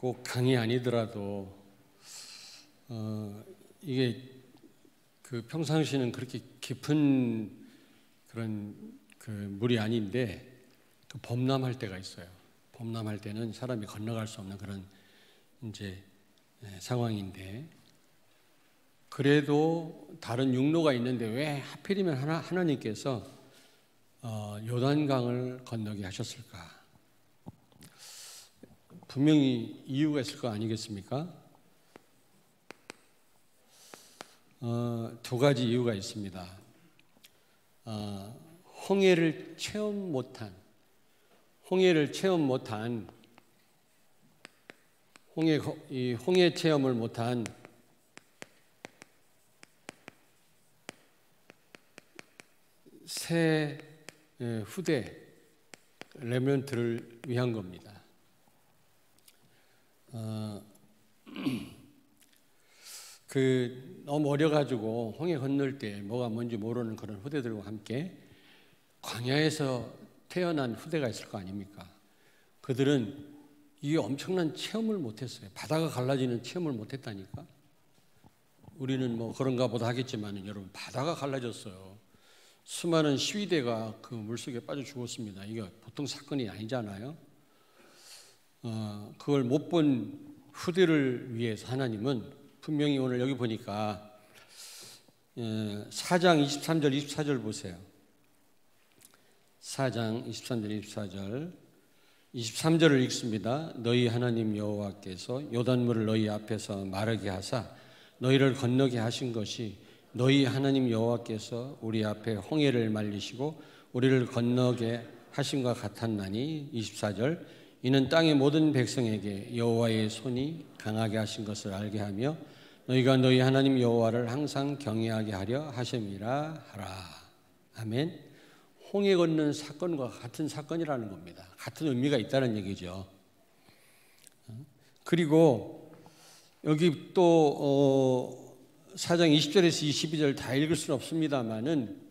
꼭 강이 아니더라도 이게 그 평상시는 그렇게 깊은 그런 그 물이 아닌데 그 범람할 때가 있어요. 범람할 때는 사람이 건너갈 수 없는 그런 이제 상황인데, 그래도 다른 육로가 있는데 왜 하필이면 하나님께서 요단강을 건너게 하셨을까? 분명히 이유가 있을 거 아니겠습니까? 두 가지 이유가 있습니다. 홍해를 체험 못한 홍해 체험을 못한 새 후대 레몬트를 위한 겁니다. 너무 어려가지고 홍해 건널 때 뭐가 뭔지 모르는 그런 후대들과 함께 광야에서 태어난 후대가 있을 거 아닙니까? 그들은 이게 엄청난 체험을 못했어요. 바다가 갈라지는 체험을 못했다니까. 우리는 뭐 그런가 보다 하겠지만 여러분, 바다가 갈라졌어요. 수많은 시위대가 그 물속에 빠져 죽었습니다. 이게 보통 사건이 아니잖아요. 그걸 못 본 후대를 위해서 하나님은 분명히 오늘 여기 보니까 4장 23절 24절 보세요. 4장 23절 24절 23절을 읽습니다. 너희 하나님 여호와께서 요단물을 너희 앞에서 마르게 하사 너희를 건너게 하신 것이 너희 하나님 여호와께서 우리 앞에 홍해를 말리시고 우리를 건너게 하심과 같았나니. 24절 이는 땅의 모든 백성에게 여호와의 손이 강하게 하신 것을 알게 하며 너희가 너희 하나님 여호와를 항상 경외하게 하려 하심이라 하라. 아멘. 홍해 건넌 사건과 같은 사건이라는 겁니다. 같은 의미가 있다는 얘기죠. 그리고 여기 또 4장 20절에서 22절 다 읽을 수는 없습니다만은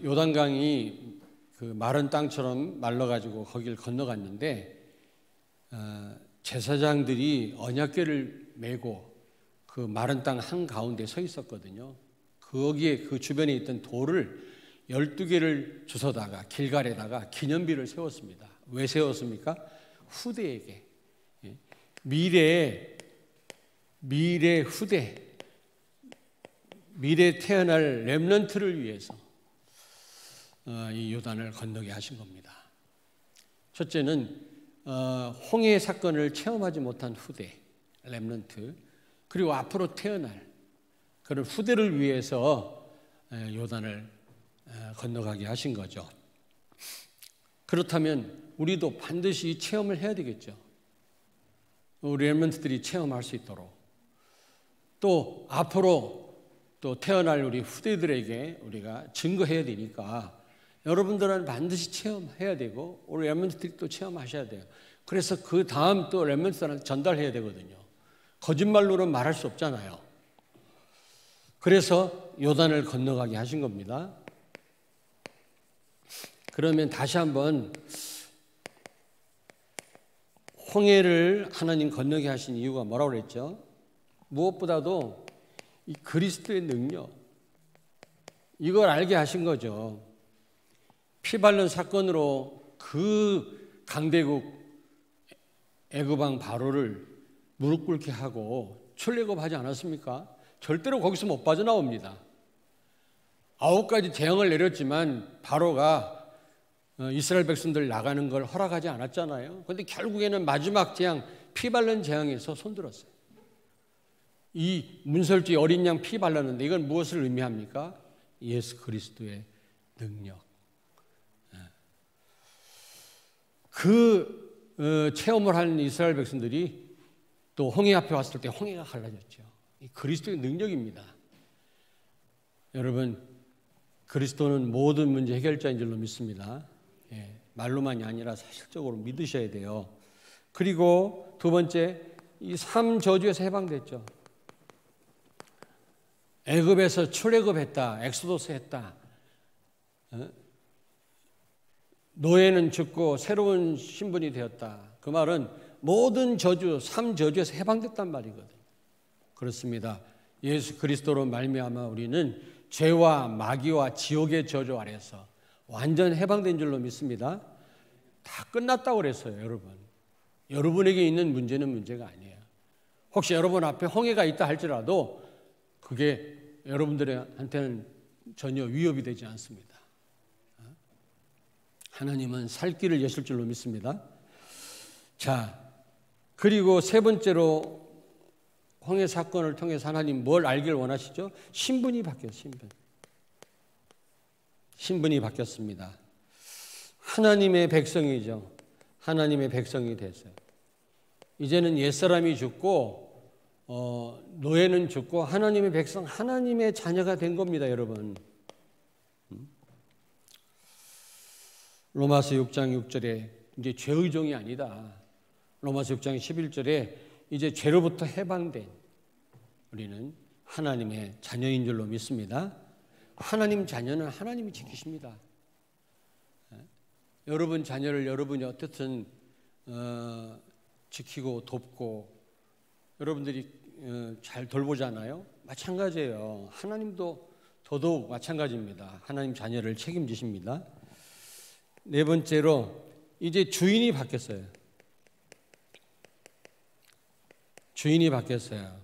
요단강이 그 마른 땅처럼 말라가지고 거기를 건너갔는데 제사장들이 언약궤를 메고 그 마른 땅 한가운데 서 있었거든요. 거기에 그 주변에 있던 돌을 12개를 주워다가 길갈에다가 기념비를 세웠습니다. 왜 세웠습니까? 후대에게, 미래의 후대, 미래에 태어날 렘넌트를 위해서 이 요단을 건너게 하신 겁니다. 첫째는 홍해 사건을 체험하지 못한 후대, 렘넌트, 그리고 앞으로 태어날 그런 후대를 위해서 요단을 건너가게 하신 거죠. 그렇다면 우리도 반드시 체험을 해야 되겠죠. 우리 렘넌트들이 체험할 수 있도록, 또 앞으로 또 태어날 우리 후대들에게 우리가 증거해야 되니까 여러분들은 반드시 체험해야 되고 우리 렘넌트들이 또 체험하셔야 돼요. 그래서 그 다음 또 렘넌트들한테 전달해야 되거든요. 거짓말로는 말할 수 없잖아요. 그래서 요단을 건너가게 하신 겁니다. 그러면 다시 한번 홍해를 하나님 건너게 하신 이유가 뭐라고 그랬죠? 무엇보다도 이 그리스도의 능력, 이걸 알게 하신 거죠. 피 바른 사건으로 그 강대국 애굽왕 바로를 무릎 꿇게 하고 출애굽하지 않았습니까? 절대로 거기서 못 빠져나옵니다. 9가지 재앙을 내렸지만 바로가 이스라엘 백성들 나가는 걸 허락하지 않았잖아요. 그런데 결국에는 마지막 재앙, 피 바른 재앙에서 손들었어요. 이 문설주의 어린 양 피 발랐는데 이건 무엇을 의미합니까? 예수 그리스도의 능력. 그 체험을 한 이스라엘 백성들이 또 홍해 앞에 왔을 때 홍해가 갈라졌죠. 이 그리스도의 능력입니다. 여러분, 그리스도는 모든 문제 해결자인 줄로 믿습니다. 말로만이 아니라 사실적으로 믿으셔야 돼요. 그리고 두 번째, 이 3저주에서 해방됐죠. 애굽에서 출애굽했다, 엑소도스 했다. 노예는 죽고 새로운 신분이 되었다. 그 말은 모든 저주, 삼저주에서 해방됐단 말이거든요. 그렇습니다. 예수 그리스도로 말미암아 우리는 죄와 마귀와 지옥의 저주 아래서 완전 해방된 줄로 믿습니다. 다 끝났다고 그랬어요, 여러분. 여러분에게 있는 문제는 문제가 아니에요. 혹시 여러분 앞에 홍해가 있다 할지라도 그게 여러분들한테는 전혀 위협이 되지 않습니다. 하나님은 살 길을 여실 줄로 믿습니다. 자, 그리고 세 번째로 홍해 사건을 통해서 하나님 뭘 알기를 원하시죠? 신분이 바뀌었어요. 신분이 바뀌었습니다. 하나님의 백성이죠. 하나님의 백성이 됐어요. 이제는 옛사람이 죽고 노예는 죽고 하나님의 백성, 하나님의 자녀가 된 겁니다, 여러분. 로마서 6장 6절에 이제 죄의 종이 아니다. 로마서 6장 11절에 이제 죄로부터 해방된 우리는 하나님의 자녀인 줄로 믿습니다. 하나님 자녀는 하나님이 지키십니다. 여러분 자녀를 여러분이 어떻든 지키고 돕고 여러분들이 잘 돌보잖아요. 마찬가지예요. 하나님도 더더욱 마찬가지입니다. 하나님 자녀를 책임지십니다. 네 번째로 이제 주인이 바뀌었어요. 주인이 바뀌었어요.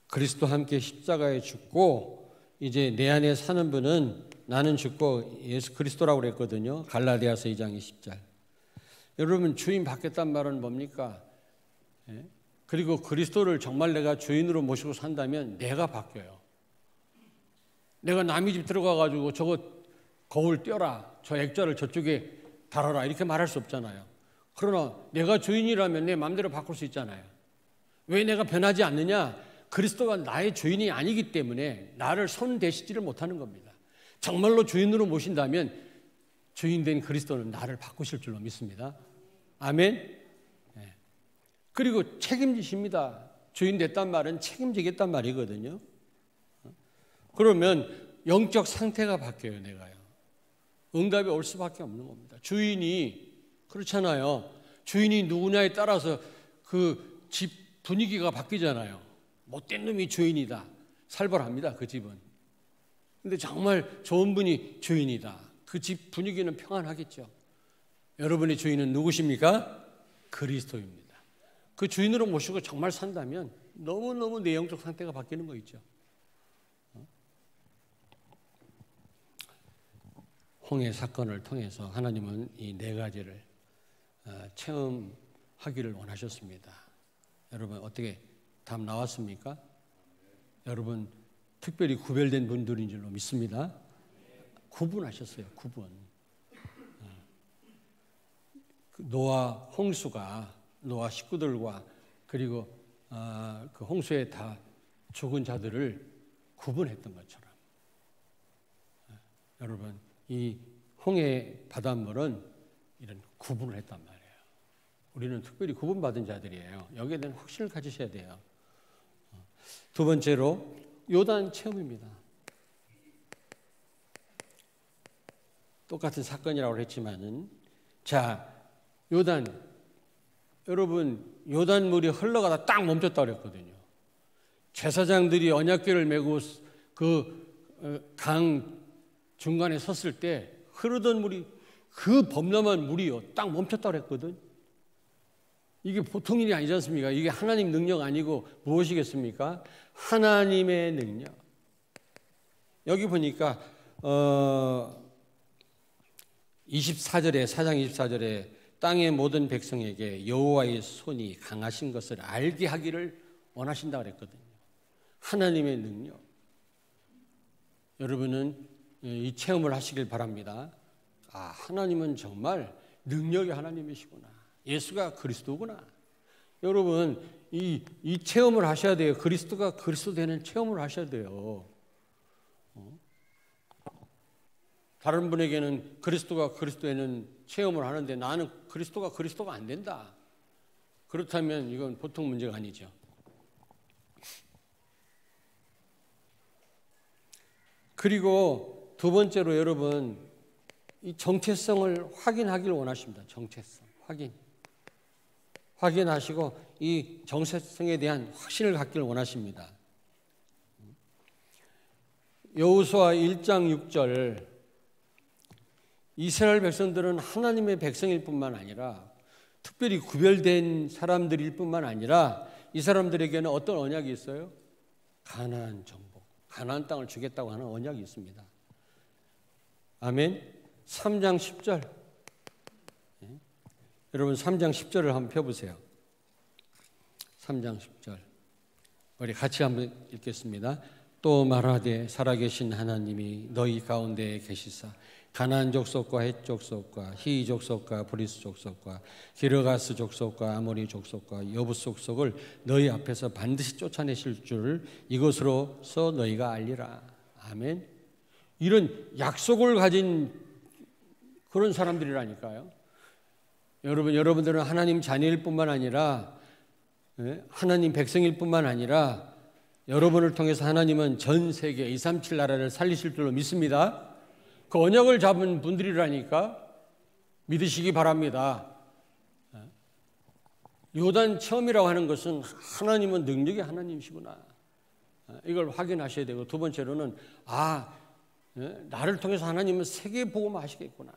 그리스도와 함께 십자가에 죽고 이제 내 안에 사는 분은 나는 죽고 예수 그리스도라고 그랬거든요. 갈라디아서 2장 20절. 여러분 주인 바뀌었단 말은 뭡니까? 그리고 그리스도를 정말 내가 주인으로 모시고 산다면 내가 바뀌어요. 내가 남의 집 들어가가지고 저거 거울 떼어라, 저 액자를 저쪽에 달아라 이렇게 말할 수 없잖아요. 그러나 내가 주인이라면 내 마음대로 바꿀 수 있잖아요. 왜 내가 변하지 않느냐? 그리스도가 나의 주인이 아니기 때문에 나를 손대시지를 못하는 겁니다. 정말로 주인으로 모신다면 주인된 그리스도는 나를 바꾸실 줄로 믿습니다. 아멘. 네. 그리고 책임지십니다. 주인 됐단 말은 책임지겠단 말이거든요. 그러면 영적 상태가 바뀌어요, 내가요. 응답이 올 수밖에 없는 겁니다. 주인이 그렇잖아요. 주인이 누구냐에 따라서 그 집 분위기가 바뀌잖아요. 못된 놈이 주인이다. 살벌합니다, 그 집은. 근데 정말 좋은 분이 주인이다. 그 집 분위기는 평안하겠죠. 여러분의 주인은 누구십니까? 그리스도입니다. 그 주인으로 모시고 정말 산다면 너무너무 내 영적 상태가 바뀌는 거 있죠. 홍해 사건을 통해서 하나님은 이 네 가지를 체험하기를 원하셨습니다. 여러분 어떻게 답 나왔습니까? 여러분 특별히 구별된 분들인 줄로 믿습니다. 구분하셨어요. 구분. 노아 홍수가 노아 식구들과 그리고 그 홍수에 다 죽은 자들을 구분했던 것처럼 여러분 이 홍해 바닷물은 이런 구분을 했단 말이에요. 우리는 특별히 구분받은 자들이에요. 여기에 대한 확신을 가지셔야 돼요. 두 번째로 요단 체험입니다. 똑같은 사건이라고 했지만은 자 요단 여러분 요단물이 흘러가다 딱 멈췄다고 그랬거든요. 제사장들이 언약궤를 메고 그 강 중간에 섰을 때 흐르던 물이 그 범람한 물이요 딱 멈췄다고 그랬거든. 이게 보통 일이 아니지 않습니까? 이게 하나님 능력 아니고 무엇이겠습니까? 하나님의 능력. 여기 보니까 24절에 4장 24절에 땅의 모든 백성에게 여호와의 손이 강하신 것을 알게 하기를 원하신다고 그랬거든요. 하나님의 능력. 여러분은 이 체험을 하시길 바랍니다. 아, 하나님은 정말 능력의 하나님이시구나. 예수가 그리스도구나. 여러분 이 체험을 하셔야 돼요. 그리스도가 그리스도 되는 체험을 하셔야 돼요. 다른 분에게는 그리스도가 그리스도 되는 체험을 하는데 나는 그리스도가 안 된다. 그렇다면 이건 보통 문제가 아니죠. 그리고 두 번째로 여러분 이 정체성을 확인하기를 원하십니다. 정체성 확인하시고 이 정체성에 대한 확신을 갖기를 원하십니다. 여호수아 1장 6절, 이스라엘 백성들은 하나님의 백성일 뿐만 아니라 특별히 구별된 사람들일 뿐만 아니라 이 사람들에게는 어떤 언약이 있어요? 가나안 정복, 가나안 땅을 주겠다고 하는 언약이 있습니다. 아멘. 3장 10절, 여러분 3장 10절을 한번 펴보세요. 3장 10절 우리 같이 한번 읽겠습니다. 또 말하되 살아계신 하나님이 너희 가운데에 계시사 가나안 족속과 헷 족속과 히 족속과 브리스 족속과 기르가스 족속과 아모리 족속과 여부스 족속을 너희 앞에서 반드시 쫓아내실 줄을 이것으로서 너희가 알리라. 아멘. 이런 약속을 가진 그런 사람들이라니까요. 여러분들은 하나님 자녀일 뿐만 아니라 하나님 백성일 뿐만 아니라 여러분을 통해서 하나님은 전 세계 237 나라를 살리실 줄로 믿습니다. 그 언약을 잡은 분들이라니까 믿으시기 바랍니다. 요단 체험이라고 하는 것은 하나님은 능력의 하나님이시구나, 이걸 확인하셔야 되고, 두 번째로는 나를 통해서 하나님은 세계 복음을 하시겠구나,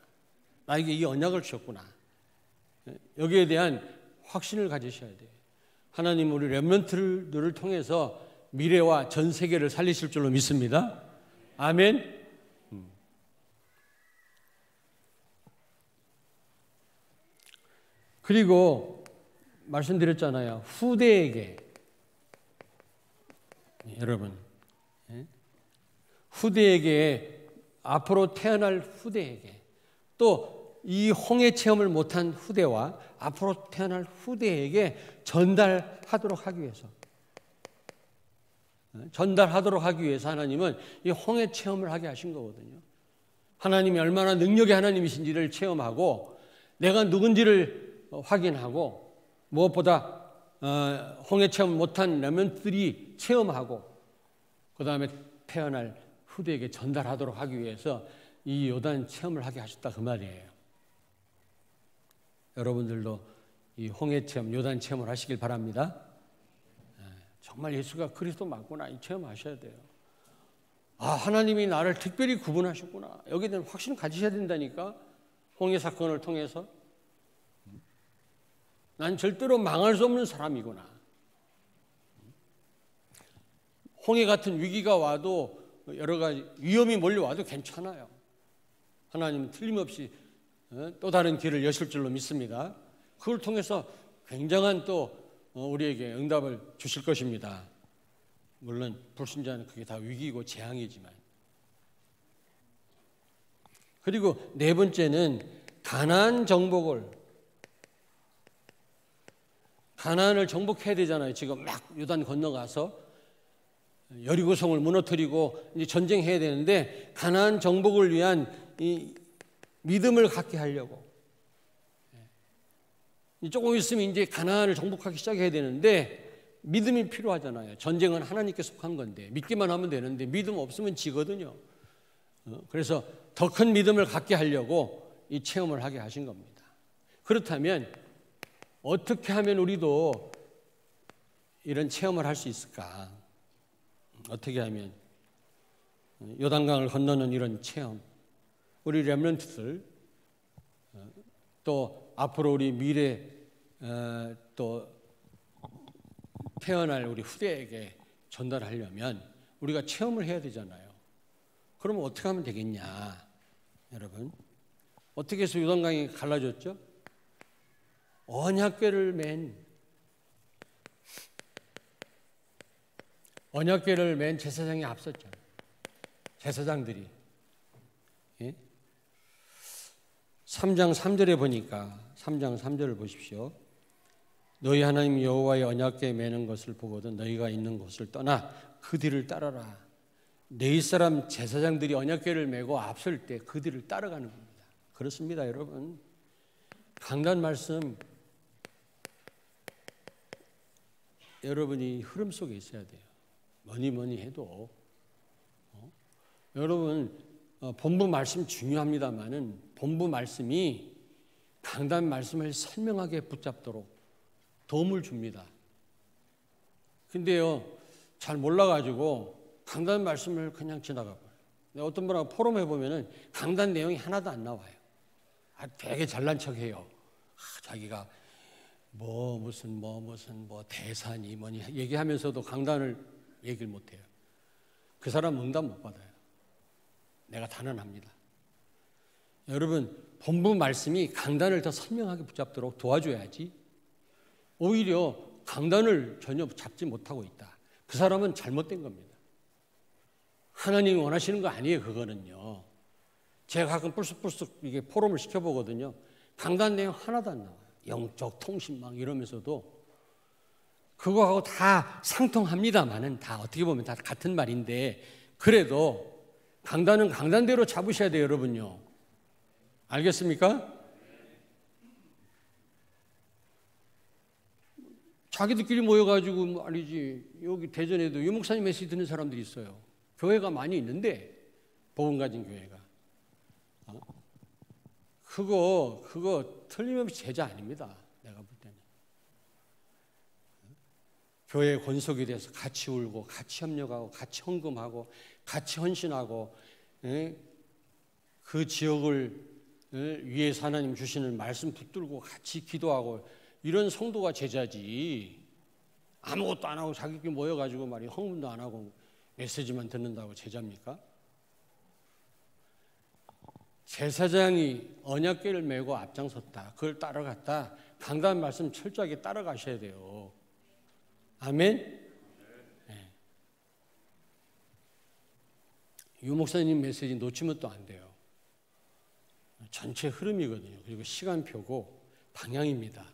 나에게 이 언약을 주셨구나, 여기에 대한 확신을 가지셔야 돼요. 하나님 우리 렘넌트들을 통해서 미래와 전 세계를 살리실 줄로 믿습니다. 아멘. 그리고 말씀드렸잖아요. 후대에게, 여러분, 후대에게, 앞으로 태어날 후대에게, 또 이 홍해 체험을 못한 후대와 앞으로 태어날 후대에게 전달하도록 하기 위해서 하나님은 이 홍해 체험을 하게 하신 거거든요. 하나님이 얼마나 능력의 하나님이신지를 체험하고 내가 누군지를 확인하고, 무엇보다 홍해 체험 못한 렘넌트들이 체험하고, 그 다음에 태어날 후대에게 전달하도록 하기 위해서 이 요단 체험을 하게 하셨다, 그 말이에요. 여러분들도 이 홍해 체험, 요단 체험을 하시길 바랍니다. 정말 예수가 그리스도 맞구나, 이 체험하셔야 돼요. 하나님이 나를 특별히 구분하셨구나, 여기에 대한 확신을 가지셔야 된다니까. 홍해 사건을 통해서 난 절대로 망할 수 없는 사람이구나. 홍해 같은 위기가 와도, 여러 가지 위험이 몰려와도 괜찮아요. 하나님은 틀림없이 또 다른 길을 여실 줄로 믿습니다. 그걸 통해서 굉장한 또 우리에게 응답을 주실 것입니다. 물론 불신자는 그게 다 위기고 재앙이지만. 그리고 네 번째는 가나안을 정복해야 되잖아요. 지금 막 요단 건너가서 여리고성을 무너뜨리고 이제 전쟁해야 되는데, 가나안 정복을 위한 이 믿음을 갖게 하려고, 조금 있으면 이제 가나안을 정복하기 시작해야 되는데 믿음이 필요하잖아요. 전쟁은 하나님께 속한 건데 믿기만 하면 되는데 믿음 없으면 지거든요. 그래서 더 큰 믿음을 갖게 하려고 이 체험을 하게 하신 겁니다. 그렇다면 어떻게 하면 우리도 이런 체험을 할 수 있을까? 어떻게 하면 요단강을 건너는 이런 체험, 우리 렘넌트들, 또 앞으로 우리 미래 또 태어날 우리 후대에게 전달하려면 우리가 체험을 해야 되잖아요. 그러면 어떻게 하면 되겠냐? 여러분, 어떻게 해서 요단강이 갈라졌죠? 언약궤를 맨 제사장이 앞섰죠. 제사장들이. 3장 3절에 보니까, 3장 3절을 보십시오. 너희 하나님 여호와의 언약궤에 매는 것을 보거든 너희가 있는 곳을 떠나 그 뒤를 따라라. 네 사람 제사장들이 언약궤를 메고 앞설 때 그 뒤를 따라가는 겁니다. 그렇습니다, 여러분. 강단 말씀, 여러분이 흐름 속에 있어야 돼요. 뭐니 해도 여러분, 본부 말씀 중요합니다만은 본부 말씀이 강단 말씀을 선명하게 붙잡도록 도움을 줍니다. 근데요, 잘 몰라가지고 강단 말씀을 그냥 지나가고, 어떤 분하고 포럼해 보면은 강단 내용이 하나도 안 나와요. 되게 잘난 척해요. 자기가 무슨 대산이 뭐니 얘기하면서도 강단을 얘기를 못해요. 그 사람 응답 못 받아요. 내가 단언합니다. 여러분, 본부 말씀이 강단을 더 선명하게 붙잡도록 도와줘야지, 오히려 강단을 전혀 잡지 못하고 있다, 그 사람은 잘못된 겁니다. 하나님이 원하시는 거 아니에요. 그거는요. 제가 가끔 불쑥불쑥 이게 포럼을 시켜보거든요. 강단 내용 하나도 안 나와요. 영적 통신망 이러면서도 그거하고 다 상통합니다만은 다 어떻게 보면 다 같은 말인데, 그래도 강단은 강단대로 잡으셔야 돼요, 여러분요. 알겠습니까? 자기들끼리 모여가지고 말이지, 여기 대전에도 유목사님 메시지 듣는 사람들이 있어요. 교회가 많이 있는데, 복음 가진 교회가. 그거 틀림없이 제자 아닙니다. 내가 볼 때는. 교회 권속에 대해서 같이 울고, 같이 협력하고, 같이 헌금하고, 같이 헌신하고, 그 지역을 위에서 하나님 주시는 말씀 붙들고 같이 기도하고, 이런 성도가 제자지, 아무것도 안 하고 자기끼리 모여가지고 말이야 헌금도 안 하고 메시지만 듣는다고 제자입니까? 제사장이 언약궤를 메고 앞장섰다, 그걸 따라갔다, 강단 말씀 철저하게 따라가셔야 돼요. 아멘? 네. 유 목사님 메시지 놓치면 또 안 돼요. 전체 흐름이거든요. 그리고 시간표고 방향입니다.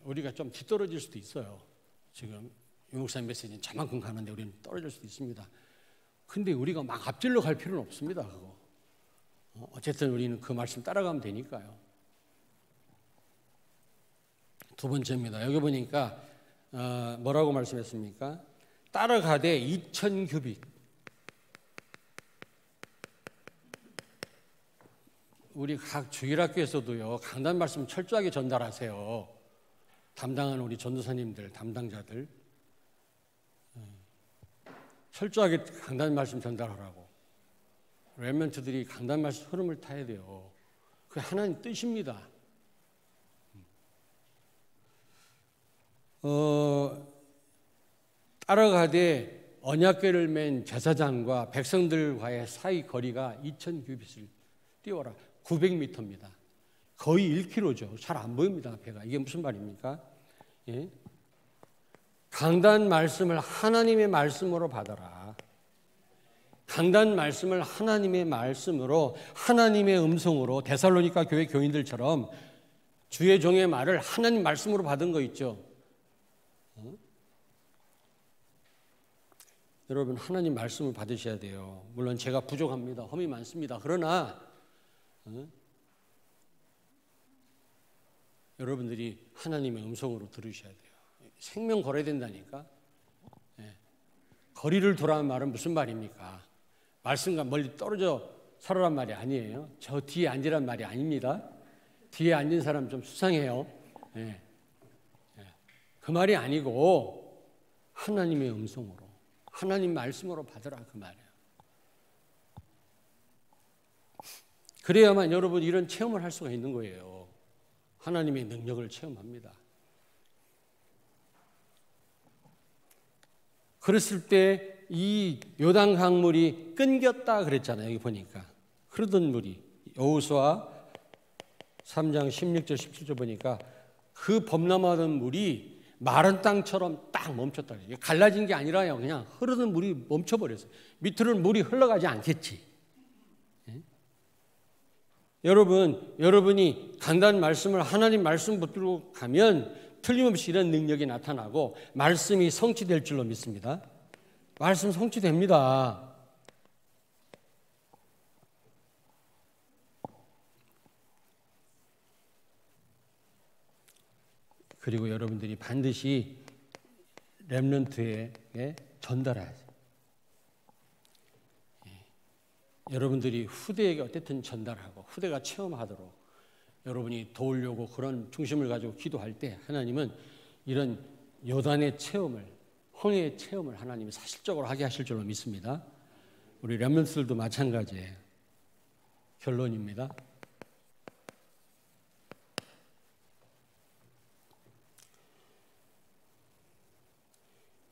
우리가 좀 뒤떨어질 수도 있어요. 지금 유 목사님 메시지는 저만큼 가는데 우리는 떨어질 수도 있습니다. 근데 우리가 막 앞질러 갈 필요는 없습니다. 그거. 어쨌든 우리는 그 말씀 따라가면 되니까요. 두 번째입니다. 여기 보니까 뭐라고 말씀했습니까? 따라가되 2000규빗. 우리 각 주일학교에서도요, 강단 말씀 철저하게 전달하세요. 담당하는 우리 전도사님들, 담당자들 철저하게 강단 말씀 전달하라고. 렘넌트들이 강단 말씀 흐름을 타야 돼요. 그게 하나님 뜻입니다. 따라가되 언약궤를 맨 제사장과 백성들과의 사이 거리가 2000규빗을 띄워라. 900m입니다. 거의 1km죠. 잘 안 보입니다, 배가. 이게 무슨 말입니까? 예? 강단 말씀을 하나님의 말씀으로 받아라. 강단 말씀을 하나님의 말씀으로, 하나님의 음성으로, 데살로니가 교회 교인들처럼 주의 종의 말을 하나님 말씀으로 받은 거 있죠. 여러분, 하나님 말씀을 받으셔야 돼요. 물론 제가 부족합니다. 험이 많습니다. 그러나 여러분들이 하나님의 음성으로 들으셔야 돼요. 생명 걸어야 된다니까. 거리를 두라는 말은 무슨 말입니까? 말씀과 멀리 떨어져 살아란 말이 아니에요. 저 뒤에 앉으란 말이 아닙니다. 뒤에 앉은 사람 좀 수상해요. 그 말이 아니고 하나님의 음성으로, 하나님 말씀으로 받으라, 그 말이에요. 그래야만 여러분 이런 체험을 할 수가 있는 거예요. 하나님의 능력을 체험합니다. 그랬을 때 이 요단 강물이 끊겼다 그랬잖아요. 여기 보니까 흐르던 물이, 여호수아 3장 16절 17절 보니까 그 범람하던 물이 마른 땅처럼 딱 멈췄다. 갈라진 게 아니라요, 그냥 흐르던 물이 멈춰버렸어요. 밑으로는 물이 흘러가지 않겠지. 여러분이 강단 말씀을 하나님 말씀 붙들고 가면 틀림없이 이런 능력이 나타나고 말씀이 성취될 줄로 믿습니다. 말씀 성취됩니다. 그리고 여러분들이 반드시 렘넌트에게 전달해야죠. 여러분들이 후대에게 어쨌든 전달하고 후대가 체험하도록 여러분이 도우려고 그런 중심을 가지고 기도할 때 하나님은 이런 요단의 체험을, 홍해의 체험을 하나님이 사실적으로 하게 하실 줄로 믿습니다. 우리 렘넌트들도 마찬가지예요. 결론입니다.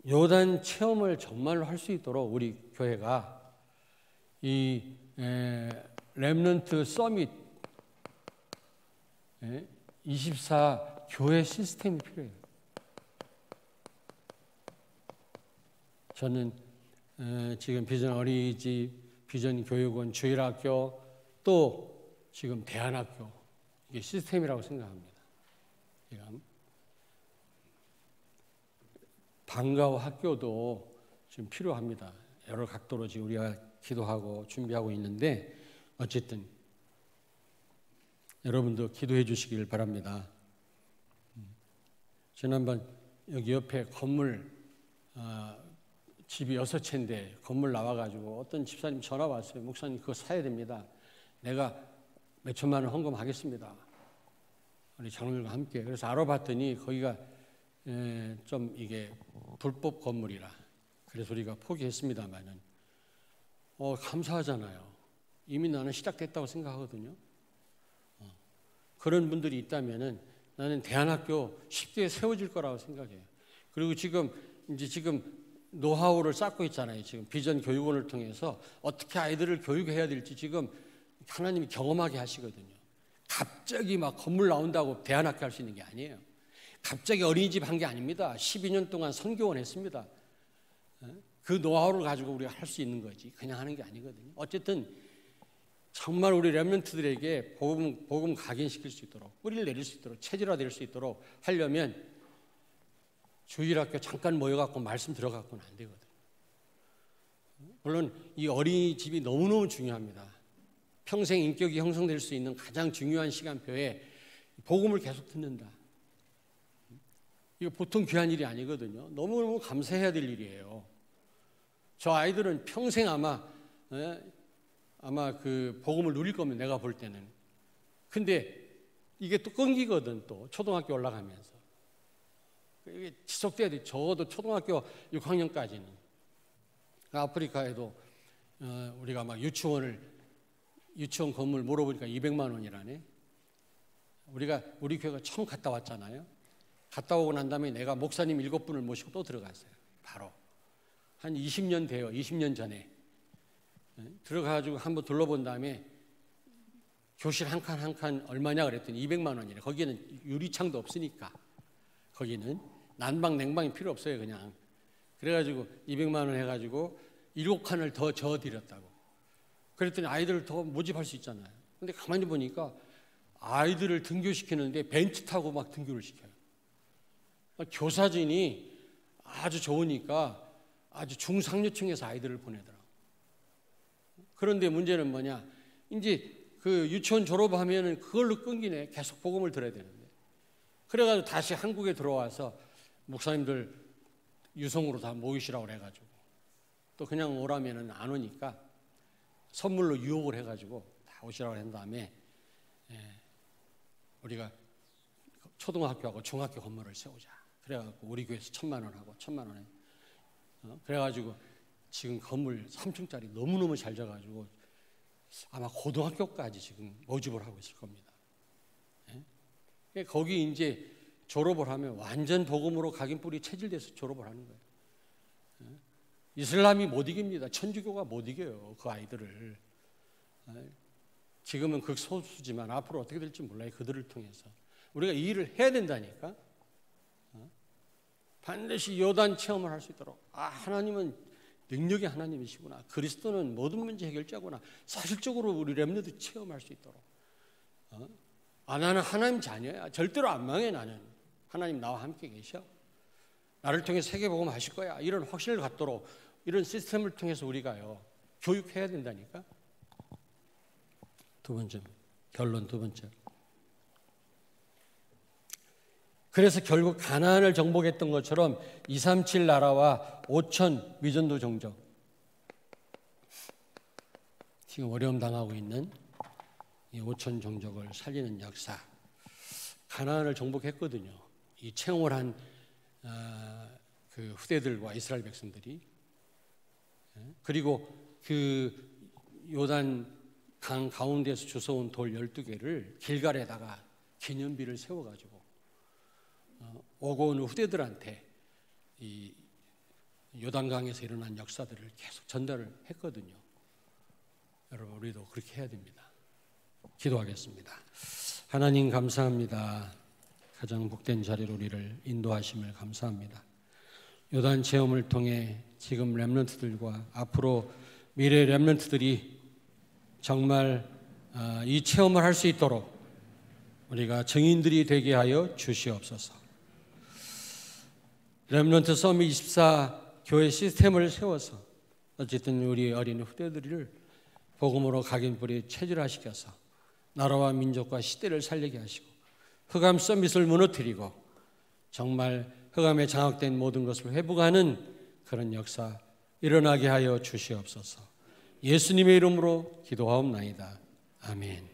요단 체험을 정말로 할 수 있도록 우리 교회가 이 렘넌트 서밋 24 교회 시스템이 필요해요. 저는 지금 비전 어린이집, 비전 교육원, 주일학교, 또 지금 대안학교, 이게 시스템이라고 생각합니다. 방과후 학교도 지금 필요합니다. 여러 각도로 지금 우리가 기도하고 준비하고 있는데 어쨌든 여러분도 기도해 주시길 바랍니다. 지난번 여기 옆에 건물 집이 6채인데 건물 나와가지고 어떤 집사님 전화 왔어요. 목사님 그거 사야 됩니다. 내가 몇 천만 원 헌금하겠습니다. 우리 장로님과 함께. 그래서 알아봤더니 거기가 좀 이게 불법 건물이라 그래서 우리가 포기했습니다만은 감사하잖아요. 이미 나는 시작됐다고 생각하거든요. 그런 분들이 있다면은 나는 대안학교 쉽게 세워질 거라고 생각해요. 그리고 지금 노하우를 쌓고 있잖아요. 지금 비전 교육원을 통해서 어떻게 아이들을 교육해야 될지 지금 하나님이 경험하게 하시거든요. 갑자기 막 건물 나온다고 대안학교 할 수 있는 게 아니에요. 갑자기 어린이집 한 게 아닙니다. 12년 동안 선교원 했습니다. 그 노하우를 가지고 우리가 할 수 있는 거지 그냥 하는 게 아니거든요. 어쨌든 정말 우리 렘넌트들에게 복음 각인시킬 수 있도록 뿌리를 내릴 수 있도록 체질화될 수 있도록 하려면 주일학교 잠깐 모여갖고 말씀 들어갖고는 안 되거든요. 물론 이 어린이집이 너무너무 중요합니다. 평생 인격이 형성될 수 있는 가장 중요한 시간표에 복음을 계속 듣는다. 이거 보통 귀한 일이 아니거든요. 너무너무 감사해야 될 일이에요. 저 아이들은 평생 아마 그 복음을 누릴 겁니다. 내가 볼 때는. 근데 이게 또 끊기거든. 또 초등학교 올라가면서 이게 지속돼야 돼. 적어도 초등학교 6학년까지는. 아프리카에도 우리가 막 유치원 건물 물어보니까 200만 원이라네. 우리 교회가 처음 갔다 왔잖아요. 갔다 오고 난 다음에 내가 목사님 7분을 모시고 또 들어갔어요. 바로 한 20년 돼요. 20년 전에 들어가가지고 한번 둘러본 다음에 교실 한 칸 한 칸 얼마냐 그랬더니 200만 원이래. 거기는 유리창도 없으니까 거기는 난방 냉방이 필요 없어요. 그냥 그래가지고 200만 원 해가지고 7칸을 더 저어드렸다고. 그랬더니 아이들을 더 모집할 수 있잖아요. 근데 가만히 보니까 아이들을 등교시키는데 벤치 타고 막 등교를 시켜요. 교사진이 아주 좋으니까 아주 중상류층에서 아이들을 보내더라고요. 그런데 문제는 뭐냐? 이제 그 유치원 졸업하면은 그걸로 끊기네. 계속 복음을 들어야 되는데. 그래가지고 다시 한국에 들어와서 목사님들 유성으로 다 모이시라고 해가지고 또 그냥 오라면은 안 오니까 선물로 유혹을 해가지고 다 오시라고 한 다음에 우리가 초등학교하고 중학교 건물을 세우자. 그래가지고 우리 교회에서 1,000만 원 하고 1,000만 원에 그래가지고 지금 건물 3층짜리 너무너무 잘 져가지고 아마 고등학교까지 지금 모집을 하고 있을 겁니다. 거기 이제 졸업을 하면 완전 복음으로 각인뿌리 체질돼서 졸업을 하는 거예요. 이슬람이 못 이깁니다. 천주교가 못 이겨요. 그 아이들을. 지금은 극소수지만 앞으로 어떻게 될지 몰라요. 그들을 통해서. 우리가 이 일을 해야 된다니까. 반드시 요단 체험을 할 수 있도록. 하나님은 능력의 하나님이시구나. 그리스도는 모든 문제 해결자구나. 사실적으로 우리 렘넌트 체험할 수 있도록. 나는 하나님 자녀야. 절대로 안 망해 나는. 하나님 나와 함께 계셔. 나를 통해 세계복음 하실 거야. 이런 확신을 갖도록 이런 시스템을 통해서 우리가요. 교육해야 된다니까. 두 번째, 결론 두 번째. 그래서 결국 가나안을 정복했던 것처럼 237 나라와 5천 미전도 종족, 지금 어려움 당하고 있는 이 5천 종족을 살리는 역사, 가나안을 정복했거든요. 이 채용을 한 그 후대들과 이스라엘 백성들이. 그리고 그 요단 강 가운데서 주워온 돌 12개를 길갈에다가 기념비를 세워가지고 오고 오는 후대들한테 이 요단강에서 일어난 역사들을 계속 전달을 했거든요. 여러분, 우리도 그렇게 해야 됩니다. 기도하겠습니다. 하나님 감사합니다. 가장 복된 자리로 우리를 인도하심을 감사합니다. 요단 체험을 통해 지금 렘넌트들과 앞으로 미래 렘넌트들이 정말 이 체험을 할 수 있도록 우리가 증인들이 되게 하여 주시옵소서. 렘넌트 서밋 24 교회 시스템을 세워서 어쨌든 우리 어린 후대들을 복음으로 각인뿌리 체질화시켜서 나라와 민족과 시대를 살리게 하시고 흑암 서밋을 무너뜨리고 정말 흑암에 장악된 모든 것을 회복하는 그런 역사 일어나게 하여 주시옵소서. 예수님의 이름으로 기도하옵나이다. 아멘.